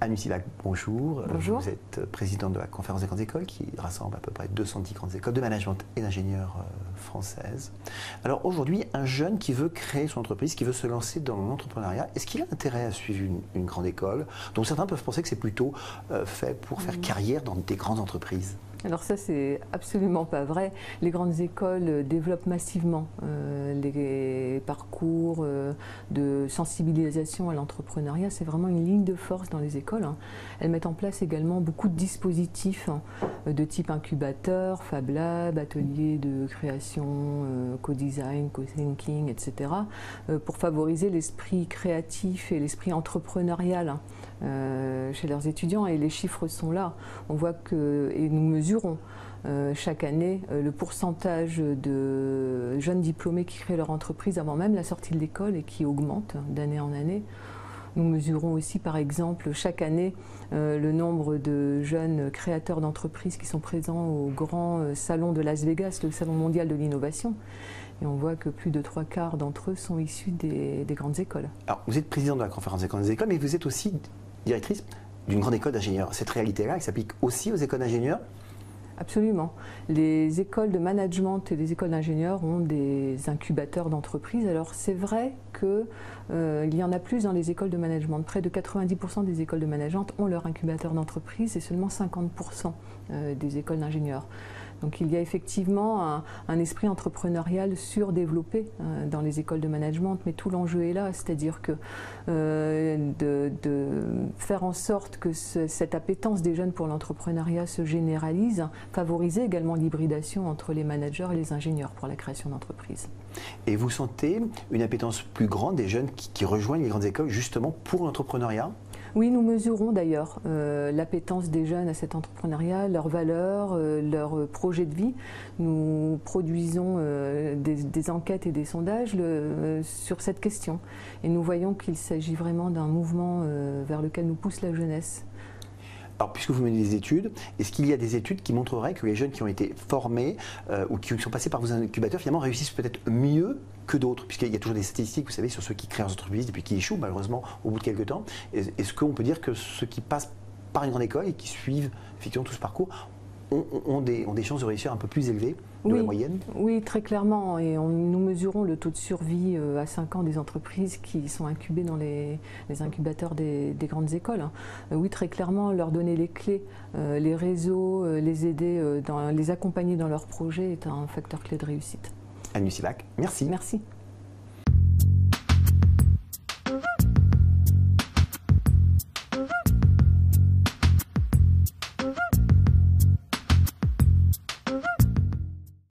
Anne Sivac, bonjour. Bonjour. Vous êtes présidente de la Conférence des grandes écoles qui rassemble à peu près 210 grandes écoles de management et d'ingénieurs françaises. Alors aujourd'hui, un jeune qui veut créer son entreprise, qui veut se lancer dans l'entrepreneuriat, est-ce qu'il a intérêt à suivre une grande école dont certains peuvent penser que c'est plutôt fait pour faire carrière dans des grandes entreprises? Alors ça, c'est absolument pas vrai. Les grandes écoles développent massivement les parcours de sensibilisation à l'entrepreneuriat. C'est vraiment une ligne de force dans les écoles. Elles mettent en place également beaucoup de dispositifs de type incubateur, Fab Lab, ateliers de création, co-design, co-thinking, etc. Pour favoriser l'esprit créatif et l'esprit entrepreneurial chez leurs étudiants. Et les chiffres sont là. On voit que, et nous mesurons chaque année le pourcentage de jeunes diplômés qui créent leur entreprise avant même la sortie de l'école et qui augmente d'année en année. Nous mesurons aussi par exemple chaque année le nombre de jeunes créateurs d'entreprises qui sont présents au grand salon de Las Vegas, le salon mondial de l'innovation. Et on voit que plus de 3/4 d'entre eux sont issus des grandes écoles. Alors vous êtes présidente de la Conférence des grandes écoles, mais vous êtes aussi directrice d'une grande école d'ingénieurs. Cette réalité-là, elle s'applique aussi aux écoles d'ingénieurs? Absolument. Les écoles de management et les écoles d'ingénieurs ont des incubateurs d'entreprises. Alors c'est vrai qu'il y en a plus dans les écoles de management. Près de 90% des écoles de management ont leur incubateur d'entreprise et seulement 50% des écoles d'ingénieurs. Donc il y a effectivement un esprit entrepreneurial surdéveloppé dans les écoles de management, mais tout l'enjeu est là, c'est-à-dire que de faire en sorte que cette appétence des jeunes pour l'entrepreneuriat se généralise, favoriser également l'hybridation entre les managers et les ingénieurs pour la création d'entreprises. Et vous sentez une appétence plus grande des jeunes qui rejoignent les grandes écoles justement pour l'entrepreneuriat? Oui, nous mesurons d'ailleurs l'appétence des jeunes à cet entrepreneuriat, leurs valeurs, leurs projets de vie. Nous produisons des enquêtes et des sondages sur cette question. Et nous voyons qu'il s'agit vraiment d'un mouvement vers lequel nous pousse la jeunesse. Alors, puisque vous menez des études, est-ce qu'il y a des études qui montreraient que les jeunes qui ont été formés ou qui sont passés par vos incubateurs finalement réussissent peut-être mieux que d'autres? Puisqu'il y a toujours des statistiques, vous savez, sur ceux qui créent leurs entreprises et puis qui échouent malheureusement au bout de quelques temps. Est-ce qu'on peut dire que ceux qui passent par une grande école et qui suivent effectivement tout ce parcours ont des chances de réussir un peu plus élevées de la moyenne? Oui, très clairement. Et nous mesurons le taux de survie à 5 ans des entreprises qui sont incubées dans les incubateurs des grandes écoles. Oui, très clairement, leur donner les clés, les réseaux, les aider, les accompagner dans leurs projets est un facteur clé de réussite. Anne Sivac, merci. Merci.